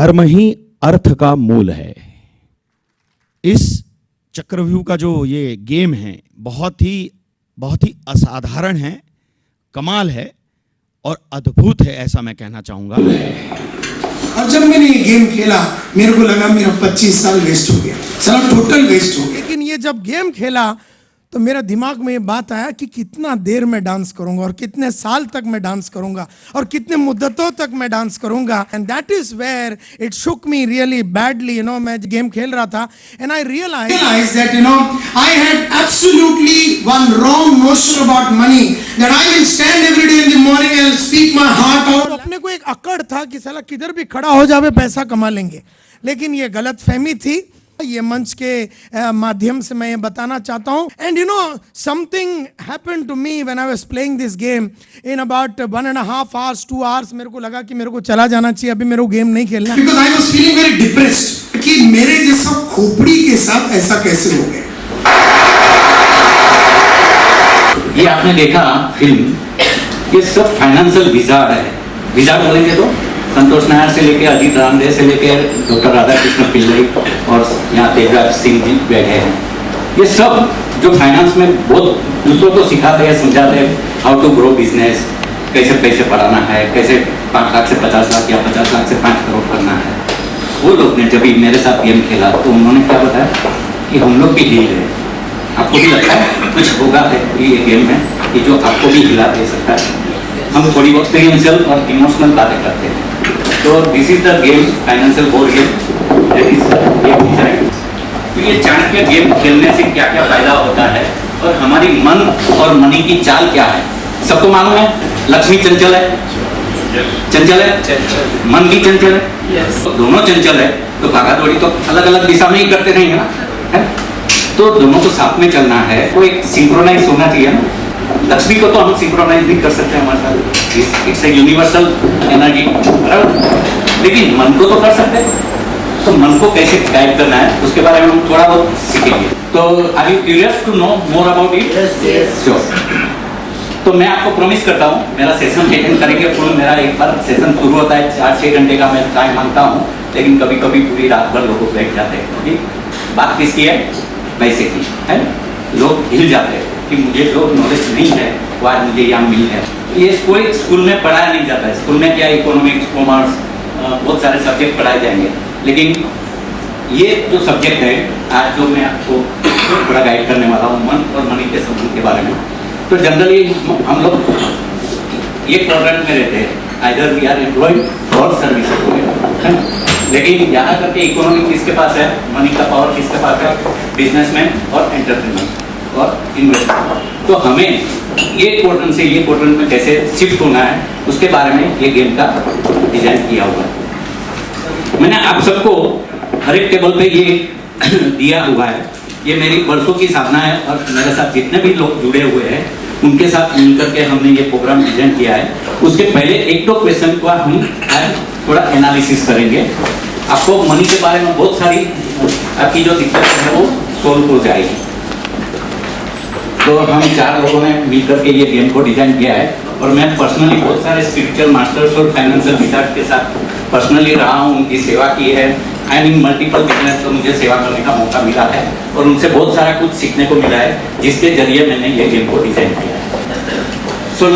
धर्म ही अर्थ का मूल है। इस चक्रव्यूह का जो ये गेम है बहुत ही असाधारण है, कमाल है और अद्भुत है, ऐसा मैं कहना चाहूंगा। और जब मैंने ये गेम खेला मेरे को लगा मेरा 25 साल वेस्ट हो गया, साला टोटल वेस्ट हो गया। लेकिन ये जब गेम खेला तो मेरा दिमाग में ये बात आया कि कितना देर में डांस करूंगा और कितने साल तक मैं डांस करूंगा और कितने मुद्दतों तक मैं डांस करूंगा। And that is where it shook me really badly. You know, मैं गेम खेल रहा था and I realise that you know I had absolutely one wrong notion about money, that I will stand every day in the morning and speak my heart out. अपने को एक अकड़ था कि साला किधर भी खड़ा हो जावे पैसा कमा लेंगे, लेकिन ये गलत फहमी थी। ये मंच के माध्यम से मैं ये बताना चाहता हूँ। And you know something happened to me when I was playing this game in about 1.5 hours 2 hours। मेरे को लगा कि मेरे को चला जाना चाहिए, अभी मेरे को गेम नहीं खेलना। Because I was feeling very depressed कि मेरे जैसा खोपड़ी के साथ ऐसा कैसे हो गया। ये आपने देखा फिल्म, ये सब फाइनेंशियल विजार्ड है। विजार्ड बोलेंगे तो संतोष नायर से लेकर अजीत रामदेव से लेकर डॉक्टर राधाकृष्ण पिल्लई और यहाँ तेजराज सिंह जी बैठे हैं। ये सब जो फाइनेंस में बहुत दूसरों को सिखाते हैं, समझाते हैं हाउ टू ग्रो बिजनेस, कैसे पैसे बढ़ाना है, कैसे 5 लाख से 50 लाख या 50 लाख से 5 करोड़ करना है। वो लोग ने जब मेरे साथ गेम खेला तो उन्होंने क्या बताया कि हम लोग भी हिल रहे। आपको भी लगता है कुछ होगा है ये गेम में कि जो आपको भी हिला दे सकता है। हम थोड़ी बहुत एक्सपीरियंशियल और इमोशनल बातें करते हैं। तो this is the game, financial board game, that is game design. तो ये चाणक्य गेम खेलने से क्या क्या फायदा होता है और हमारी मन और मनी की चाल क्या है, सबको मालूम है। लक्ष्मी चंचल है, चंचल है, मन भी चंचल है, तो दोनों चंचल है तो भागा दौड़ी तो अलग अलग दिशा में ही करते रहेंगे ना, है? तो दोनों को साथ में चलना है, तो एक सिंक्रोनाइज होना चाहिए ना। लक्ष्मी को तो हम सिंक्रोनाइज नहीं कर सकते हमारे साथ, इट्स ए यूनिवर्सल एनर्जी, बराबर। लेकिन मन को तो कर सकते हैं। तो मन को कैसे गाइड करना है उसके बारे में हम थोड़ा बहुत सीखेंगे। तो are you curious to know more about it? Yes, sure. तो मैं आपको प्रॉमिस करता हूँ मेरा सेशन अटेंड करेंगे फुल। मेरा एक बार सेशन शुरू होता है 4-6 घंटे का मैं टाइम मांगता हूँ, लेकिन कभी कभी पूरी रात भर लोग बैठ जाते हैं क्योंकि बात किसकी है, पैसे की है। लोग हिल जाते हैं कि मुझे जो नॉलेज नहीं है वो आज मुझे यहाँ मिल है। ये कोई स्कूल में पढ़ाया नहीं जाता है। स्कूल में क्या इकोनॉमिक्स, कॉमर्स, बहुत सारे सब्जेक्ट पढ़ाए जाएंगे, लेकिन ये जो सब्जेक्ट है आज जो मैं आपको थोड़ा गाइड करने वाला हूँ मन और मनी के संबंध के बारे में। तो जनरली हम लोग ये क्वाड्रेंट में रहते हैं, आइदर वी आर एम्प्लॉयड और सर्विस। लेकिन यहाँ करके इकोनॉमिक किसके पास है, मनी का पावर किसके पास है, बिजनेसमैन और एंटरप्रेन्योर और इन्वेस्टर। तो हमें ये क्वाड्रेंट से ये क्वाड्रेंट में कैसे शिफ्ट होना है उसके बारे में ये गेम का डिजाइन किया हुआ है। मैंने आप सबको हर एक टेबल पे ये दिया हुआ है। ये मेरी वर्षों की साधना है और मेरे साथ जितने भी लोग जुड़े हुए हैं उनके साथ मिलकर के हमने ये प्रोग्राम डिजाइन किया है। उसके पहले 1-2 क्वेश्चन का हम थोड़ा एनालिसिस करेंगे। आपको मनी के बारे में बहुत सारी आपकी जो दिक्कत है वो सोल्व हो जाएगी। तो हम 4 लोगों ने मिलकर के ये गेम को डिजाइन किया है और मैं पर्सनली बहुत सारे स्पिरिचुअल मास्टर्स और फाइनेंशियल विजार्ड के साथ पर्सनली रहा हूँ, उनकी सेवा की है। आई मीन मल्टीपल बिजनेस तो मुझे सेवा करने का मौका मिला है और उनसे बहुत सारा कुछ सीखने को मिला है, जिसके जरिए मैंने ये गेम को डिजाइन किया है। So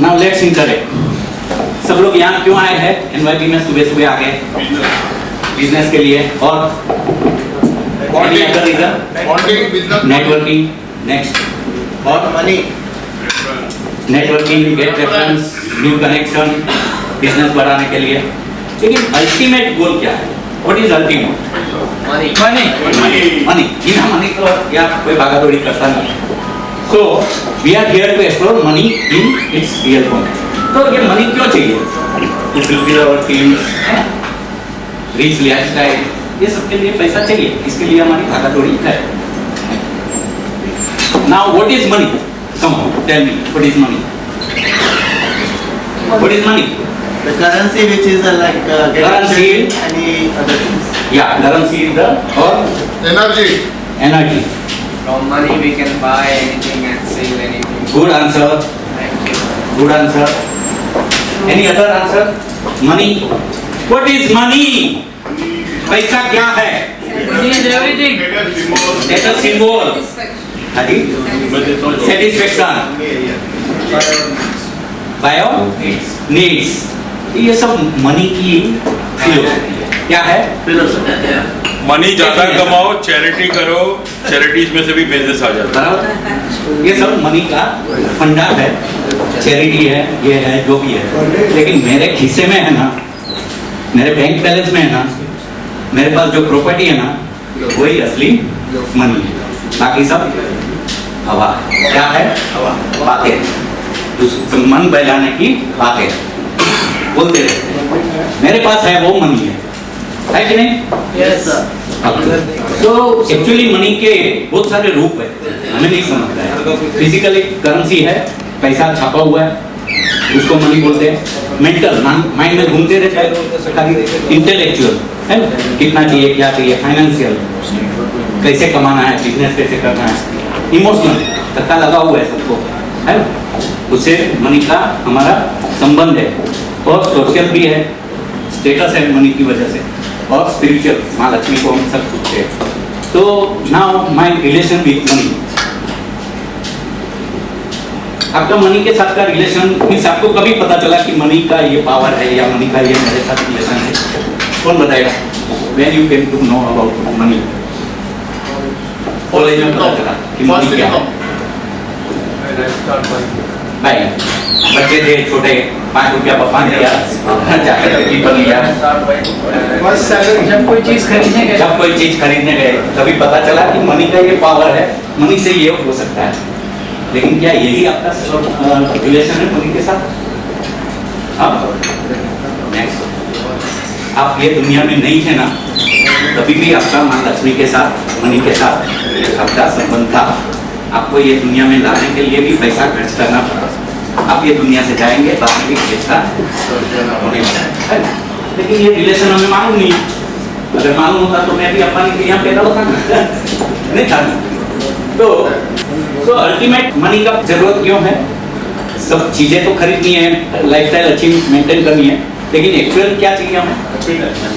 now let's interact. सब लोग यहाँ क्यों आए हैं? एनवाईपी में सुबह आ गए बिजनेस के लिए और नेटवर्किंग, नेक्स्ट और money, networking, get reference, new connection, business बढ़ाने के लिए। लेकिन अल्टीमेट गोल क्या है? What is ultimate? Money, money, money. बिना मनी तो यार कोई भागा दौड़ी करता नहीं। So we are here to explore money in its real form. तो ये मनी क्यों चाहिए? To fulfil our dreams, rich lifestyle, ये सब के लिए पैसा चाहिए। इसके लिए हमारी भागा दौड़ी है। Now what is money? Come on, tell me, what is money? What is money? The currency which is like currency, any other things. Yeah, currency is the or Energy. energy. From money we can buy anything and sell anything. Good answer. Thank you. Good answer. Any other answer? Money. What is money? पैसा क्या है? everything. Status symbol, हाँ जी, satisfaction, bio needs, ये सब money की philosophy है। क्या है? मनी ज्यादा कमाओ, चैरिटी करो, चैरिटीज में से भी बिजनेस आ जाता है। बराबर, ये सब मनी का फंडा है, चैरिटी है, ये है जो भी है। लेकिन मेरे खिस्से में है ना, मेरे बैंक बैलेंस में है ना, मेरे पास जो प्रॉपर्टी है ना, वही असली मनी है। बाकी सब हवा। क्या है? बातें, तो मन बहलाने की बातें बोलते रहते हैं। मेरे पास है वो मनी है कि नहीं? Yes, sir. तो एक्चुअली मनी के बहुत सारे रूप है, हमें नहीं समझता है। फिजिकल एक करेंसी है, पैसा छापा हुआ है, उसको मनी बोलते हैं। मेंटल, माइंड में घूमते रहता है। इंटेलेक्चुअल है, कितना चाहिए, क्या चाहिए। फाइनेंशियल, कैसे कमाना है, बिजनेस कैसे करना है। इमोशनल, धक्का लगा हुआ है सबको, है ना, उससे मनी का हमारा संबंध है। और सोशल भी है, स्टेटस है मनी की वजह से। और स्पिरिचुअल, माँ लक्ष्मी को हम सब पूछते हैं। तो now my relation with money, आपका मनी के साथ का रिलेशन मीन्स आपको कभी पता चला कि मनी का ये पावर है या मनी का ये मेरे साथ रिलेशन है? कौन बताएगा? When you came to know about money, college में पता चला कि मनी क्या है? भाई बच्चे थे छोटे, 5 रुपया पापा ने दिया, जाकर के टिफिन लिया। जब कोई चीज खरीदने गए, जब कोई चीज खरीदने गए तभी पता चला कि मनी का ये पावर है, मनी से ये हो सकता है। लेकिन क्या यही आपका रिलेशन है मनी के साथ? अब नेक्स्ट, आप ये दुनिया में नहीं थे ना, तभी भी आपका माँ लक्ष्मी के साथ, मनी के साथ आपका संबंध था। आपको ये दुनिया में लाने के लिए भी पैसा खर्च करना पड़ा। आप ये दुनिया से जाएंगे, बाद में भी पैसा होने वाला है। लेकिन ये रिलेशन हमें मालूम नहीं। अगर मालूम होता तो मैं भी अपनी के यहाँ पैदा होता नहीं था। तो अल्टीमेट मनी का जरूरत क्यों है? सब चीजें तो खरीदनी है, लाइफस्टाइल अच्छी मेंटेन करनी है, लेकिन एक्चुअल क्या चाहिए हमें?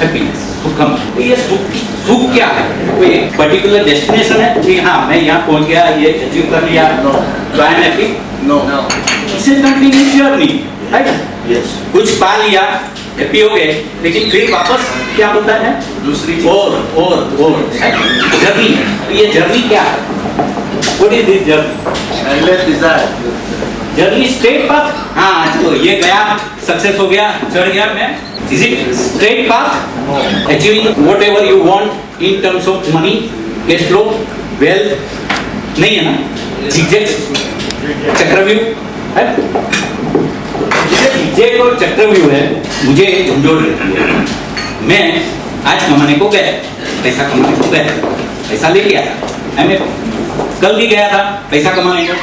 हैप्पीनेस, सुखम। तो ये सुख क्या है? कोई पर्टिकुलर डेस्टिनेशन है कि हाँ मैं यहाँ पहुँच गया, ये अचीव कर लिया, तो I am happy? No. It's a continuous journey, है ना? कुछ पा लिया, हैप्पी हो गए, लेकिन फिर वापस क्या होता है? दूसरी चीज। और जर्नी। तो ये जर्नी क्या है? What is this journey? Endless desire. Journey straight path? हाँ, चलो ये गया, सक्सेस हो गया, चढ़ गया मैं। Is it straight path achieving what ever you want in terms of money, cash flow, wealth? नहीं है ना। जिगजैग चक्रव्यूह है, जिगजैग और चक्रव्यूह है, मुझे झंझोड़ रहती है। मैं आज कमाने को गया, पैसा कमाने को गया, पैसा ले लिया, मैं कल भी गया था पैसा कमाने को,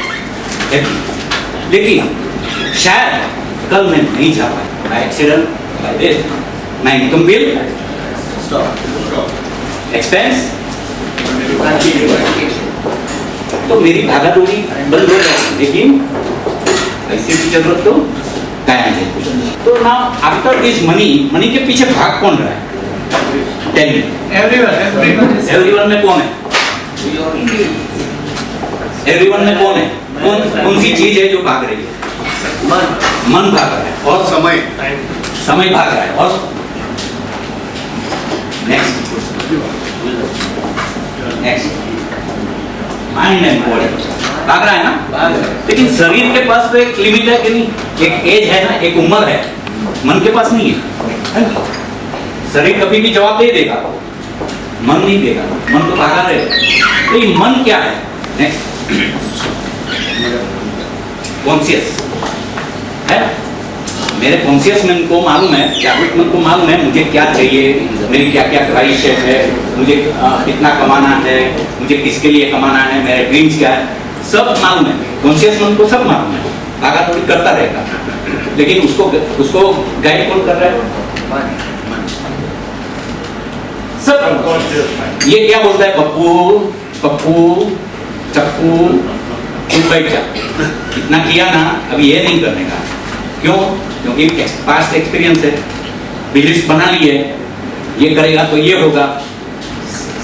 लेकिन शायद कल मैं नहीं जा पाया, by accident, bye death, my income will expense, तो मेरी भागा दौड़ी बंद हो गई। लेकिन पैसे की जरूरत तो कायम है। तो नाउ आफ्टर दिस मनी के पीछे भाग कौन रहा है? Tell me. एवरीवन में कौन है? एवरीवन में कौन है? कौन सी चीज है जो भाग रही है? मन भाग रहा है। और समय भाग रहा है। और नेक्स्ट माइंड एंड बॉडी भाग रहा है ना। लेकिन शरीर के पास तो एक लिमिट है कि नहीं? एक एज है ना, एक उम्र है। मन के पास नहीं है। शरीर कभी भी जवाब दे देगा, मन नहीं देगा, मन तो भागा रहेगा। तो ये मन क्या है? नेक्स्ट, कॉन्शियस है ना। मेरे कॉन्शियस मन को मालूम है, जागृत मन को मालूम है मुझे क्या चाहिए, मेरी क्या क्या ख्वाहिश है, मुझे कितना कमाना है, मुझे किसके लिए कमाना है, मेरे ड्रीम्स क्या है, सब मालूम है। कॉन्शियस मन को सब मालूम है, भागा दौड़ी करता रहेगा। लेकिन उसको गाइड कौन कर रहा है? सब। ये क्या बोलता है? पप्पू पप्पू चप्पू तू बैठ जा, इतना किया ना, अभी ये नहीं करने का। क्यों? क्योंकि पास्ट एक्सपीरियंस है, बिलीफ बना लिए, ये करेगा तो ये होगा,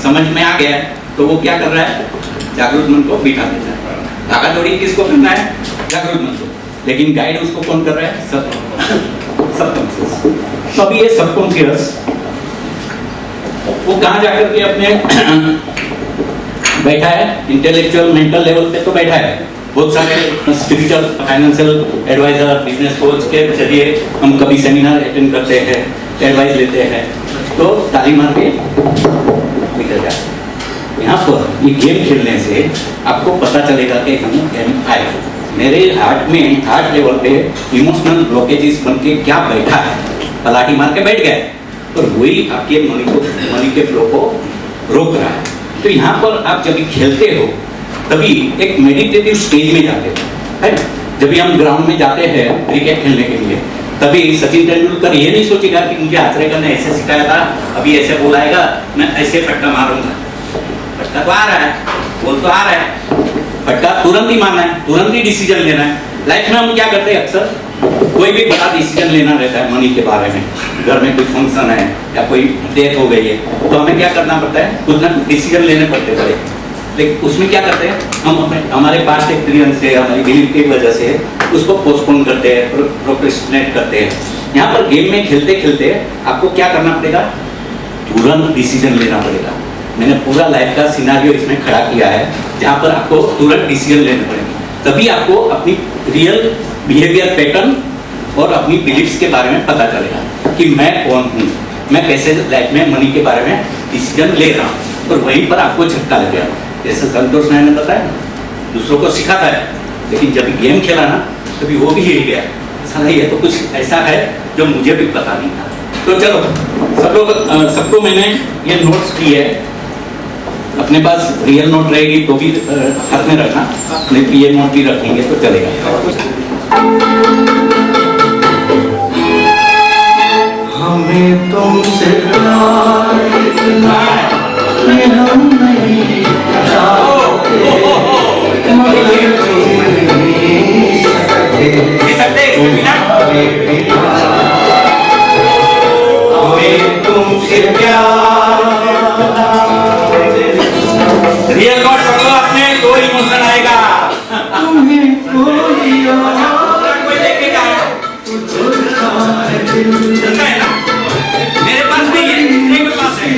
समझ में आ गया तो वो क्या कर रहा है, जागरूक मन को बिठा देता है। भागा दौड़ी किसको करना है, जागरूक मन को, लेकिन गाइड उसको कौन कर रहा है, सबकॉन्शियस। तो अभी ये सबकॉन्शियस वो कहाँ जाकर के अपने बैठा है, इंटेलेक्चुअल मेंटल लेवल पे तो बैठा है। बहुत सारे spiritual financial adviser business coach के जरिए हम कभी सेमिनार अटेंड करते हैं, एडवाइस लेते हैं, तो ताली मार के निकल जाते हैं। यहाँ पर ये गेम खेलने से आपको पता चलेगा कि हम गेम आए, मेरे हार्ट में, हार्ट लेवल पे इमोशनल ब्लॉकेजेस बन के क्या बैठा है, पलाटी मार के बैठ गए और वही आपके मनी के फ्लो को रोक रहा है। तो यहाँ पर आप जब खेलते हो तभी एक मेडिटेटिव स्टेज में जाते हो, है ना। जब भी हम ग्राउंड में जाते हैं क्रिकेट खेलने के लिए, तभी सचिन तेंदुलकर ये नहीं सोचेगा कि मुझे आचरेकर ने ऐसे सिखाया था, अभी ऐसे बुलाएगा, मैं ऐसे फटका मारूंगा। फटका तो आ रहा है, बोल तो आ रहा है, फटका तुरंत ही मारना है, तुरंत ही डिसीजन लेना है। लाइफ में हम क्या करते हैं, अक्सर कोई भी बड़ा डिसीजन लेना रहता है मनी के बारे में, घर में कोई फंक्शन है या कोई डेथ हो गई है, तो हमें क्या करना पड़ता है, कुछ ना कुछ डिसीजन लेने पड़ते हैं। लेकिन उसमें क्या करते हैं हम, अपने हमारे पास्ट एक्सपीरियंस से, हमारी बिलीफ की वजह से उसको पोस्टपोन करते हैं, प्रोक्रेस्टिनेट करते हैं। यहाँ पर गेम में खेलते खेलते आपको क्या करना पड़ेगा, तुरंत डिसीजन लेना पड़ेगा। मैंने पूरा लाइफ का सिनारियो इसमें खड़ा किया है, जहाँ पर आपको तुरंत डिसीजन लेने पड़ेंगे, तभी आपको अपनी रियल बिहेवियर पैटर्न और अपनी बिलीफ्स के बारे में पता चलेगा कि मैं कौन हूँ, मैं कैसे लाइफ में मनी के बारे में डिसीजन ले रहा हूँ। और वहीं पर आपको झटका लगेगा, जैसे संतोष नारायण ने बताया ना, दूसरों को सिखाता है, लेकिन जब गेम खेला ना तभी वो भी हिल गया, साला ये तो कुछ ऐसा है जो मुझे भी पता नहीं था। तो चलो सब लोग, सबको मैंने ये नोट्स की है, अपने पास रियल नोट रहेगी तो भी हाथ में रखना, नहीं तो ये नोट भी रखेंगे तो चलेगा। हमें तुमसे प्यार इतना कि हम नहीं चाहते, मगर जी नहीं सकते तुम्हारे बिना। हमें तुमसे प्यार रियल नोट पकड़ो अपने, तो इमोशन आएगा। तुम्हें कोई कोई लेके जाए मेरे पास नहीं है, दूसरे के पास है।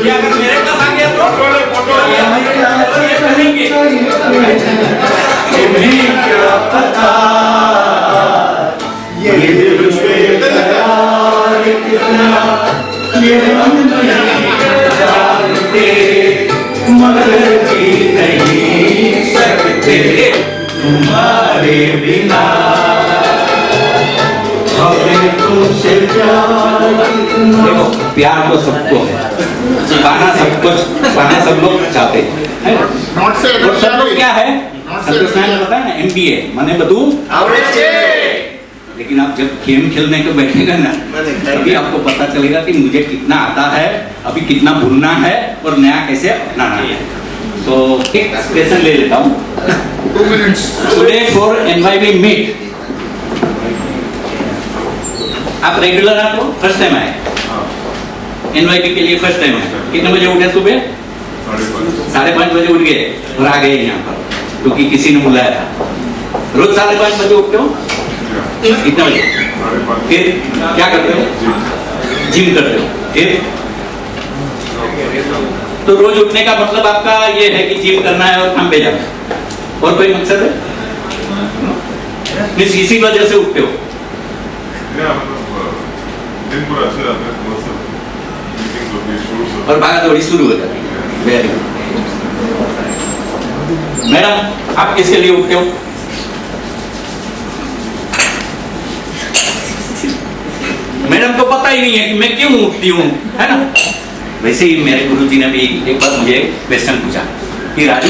ये अगर मेरे पास आ गया तो ये करेंगे। तुम्हें क्या पता ये दिल पे प्यार कितना, ये हम नहीं जानते, मगर जी नहीं सकते तुम्हारे बिना। हमें तुमसे प्यार कितना। देखो प्यार तो सबको है, पाना सब लोग चाहते हैं, और सब लोग क्या है, संतोष नारायण ने बताया ना, MBA माने बदू। लेकिन आप जब गेम खेलने को बैठेगा ना, तभी आपको पता चलेगा कि मुझे कितना आता है, अभी कितना भूलना है और नया कैसे अपनाना है। तो एक एक्सप्रेशन ले लेता हूँ। टुडे फॉर NYB मीट, आप रेगुलर आते हो, फर्स्ट टाइम आए NYB के लिए, फर्स्ट टाइम आए। कितने बजे उठे सुबह? 5:30 बजे उठ गए और आ गए यहाँ पर, क्योंकि किसी ने बुलाया था। रोज 5:30 बजे उठते हो, कितने बजे? फिर क्या करते हो? जिम करते हो। फिर तो रोज उठने का मतलब आपका ये है कि जिम करना है और काम पे जाना है, और कोई मकसद है? इसी वजह से उठते हो। और भागा दौड़ी शुरू हो जाती है। Very good. मैडम आप किसके लिए उठते हो? मैडम को पता ही नहीं है कि मैं क्यों उठती हूँ, है ना। वैसे ही मेरे गुरुजी ने भी एक बार मुझे क्वेश्चन पूछा कि राजू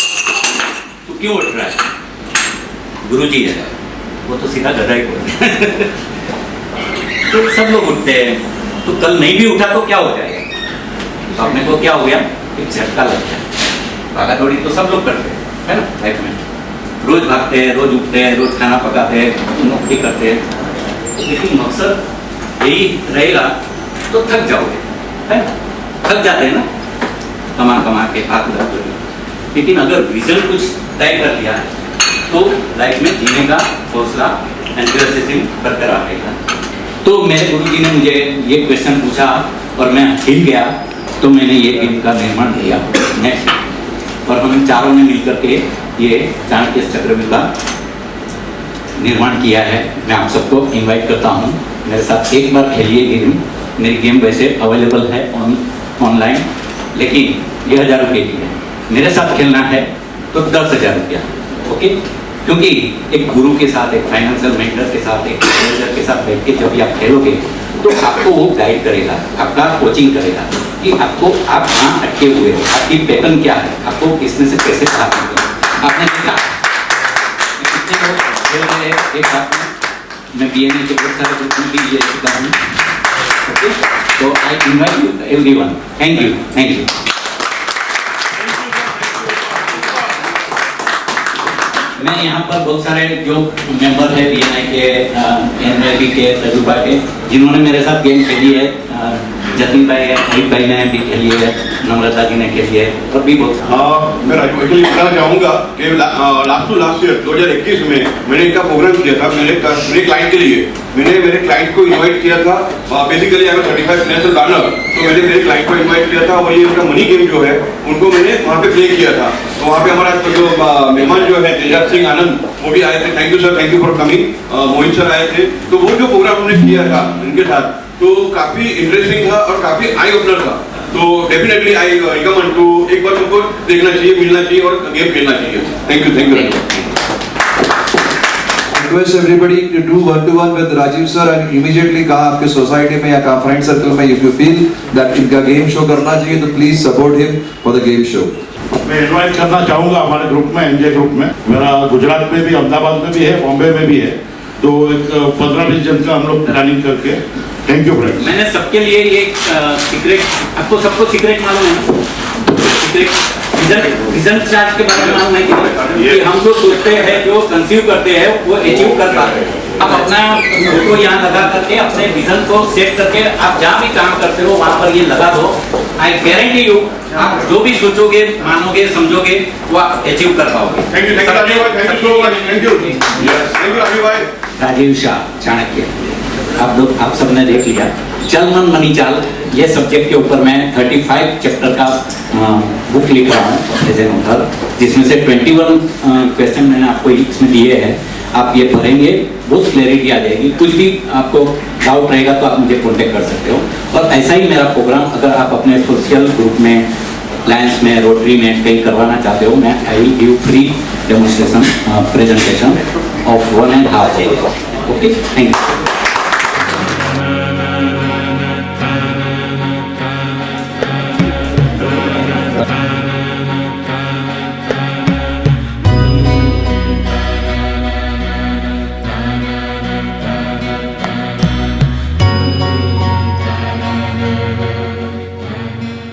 तू क्यों उठ रहा है? गुरुजी है, वो तो सीधा गधा ही बोलते हैं। तो सब लोग उठते हैं, तो कल नहीं भी उठा तो क्या हो जाएगा? तो अपने को क्या हो गया, एक झटका लग गया। भागा दौड़ी तो सब लोग करते हैं, है ना। लाइफ में रोज भागते हैं, रोज उठते हैं, रोज खाना पकाते हैं, नौकरी करते हैं, लेकिन मकसद यही रहेगा तो थक जाओगे, है ना? थक जाते हैं ना कमा कमा के हाथ दर्द होगी। लेकिन अगर विजन कुछ तय कर लिया है तो लाइफ में जीने का हौसला एंथुसियाज्म बरकरार रहेगा। तो मेरे गुरुजी ने मुझे ये क्वेश्चन पूछा और मैं हिल गया, तो मैंने ये गेम का निर्माण किया नेक्स्ट, और हम चारों ने मिलकर के ये चाणक्य चक्रव्यूह का निर्माण किया है। मैं आप सबको इनवाइट करता हूँ, मेरे साथ एक बार खेलिए गेम। मेरी गेम वैसे अवेलेबल है ऑनलाइन, लेकिन ये 1000 रुपये की है। मेरे साथ खेलना है तो 10,000 रुपया, ओके? क्योंकि एक गुरु के साथ, एक फाइनेंशियल मेंटर के साथ, एक मैनेजर के साथ बैठ के जब भी आप खेलोगे तो आपको वो गाइड करेगा, आपका कोचिंग करेगा कि आपको आप कहाँ अटके हुए हो, आपकी पैटर्न क्या है, आपको इसमें से कैसे बाहर निकलना। आपने देखा कितने लोग खेल रहे हैं एक साथ में, मैं BNA के बहुत सारे ग्रुप में भी ये सीखा हूँ, ओके? तो I invite you everyone. Thank you, thank you. मैं यहाँ पर बहुत सारे जो मेंबर है BNI के, NIB के, तजुर्बा के, जिन्होंने मेरे साथ गेम खेली है, जतिन भाई है, अमित भाई ने भी खेली है, नम्रता जी ने खेली है, और भी बहुत। मैं राजू एक्चुअली बताना चाहूँगा कि लास्ट ईयर 2021 में मैंने इनका प्रोग्राम किया था मेरे क्लाइंट के लिए। मैंने मेरे क्लाइंट को इनवाइट किया था, basically I am certified financial planner, तो मैंने मेरे क्लाइंट को इनवाइट किया था और ये उनका मनी गेम जो है उनको मैंने वहाँ पे प्ले किया था। तो वहाँ पे हमारा जो मेहमान जो है तेजाब सिंह आनंद, वो भी आए थे। Thank you sir, thank you for coming. Mohit sir आए थे। तो वो जो प्रोग्राम हमने किया था उनके साथ, तो काफी इंटरेस्टिंग था और काफी आई ओपनर था। तो डेफिनेटली आई रिकमेंड टू एक बार तुमको देखना चाहिए, मिलना चाहिए और गेम खेलना चाहिए। Thank you, thank you. Request everybody to do one-to-one with Rajiv sir and immediately कहा आपके सोसाइटी में या कहा फ्रेंड सर्कल में, if you feel that इनका गेम शो करना चाहिए तो please support him for the game show. मैं इनवाइट करना चाहूँगा हमारे ग्रुप में, एनजे ग्रुप में। मेरा गुजरात में भी, अहमदाबाद में भी है, बॉम्बे में भी है। तो एक 15-20 जन का हम लोग प्लानिंग करके। Thank you friends. मैंने सबके लिए ये सीक्रेट, आपको सबको सीक्रेट मालूम है ना? सीक्रेट विजन चार्ट के बारे में मालूम है कि हम जो सोचते हैं, जो कंसीव करते हैं, वो अचीव कर पाते हैं। आप अपना फोटो यहाँ लगा करके अपने विजन को सेट करके आप जहाँ भी काम करते हो वहाँ पर ये लगा दो। आई गारंटी यू, आप जो भी सोचोगे, मानोगे, समझोगे, वो आप अचीव कर पाओगे। Thank you, thank you so much, thank you, thank you Rajiv भाई। राजीव शाह चाणक्य, आप लोग, आप सबने देख लिया। चल मन मनी चाल, ये सब्जेक्ट के ऊपर मैं 35 चैप्टर का बुक लिख रहा हूँ एज एन ऑथर, जिसमें से 21 क्वेश्चन मैंने आपको इसमें दिए हैं। आप ये पढ़ेंगे, बहुत क्लैरिटी आ जाएगी। कुछ भी आपको डाउट रहेगा तो आप मुझे कांटेक्ट कर सकते हो। और ऐसा ही मेरा प्रोग्राम अगर आप अपने सोशल ग्रुप में, लायंस में, रोटरी में कहीं करवाना चाहते हो, मैं I will give free demonstration presentation of 1.5 hours। Okay, thank you.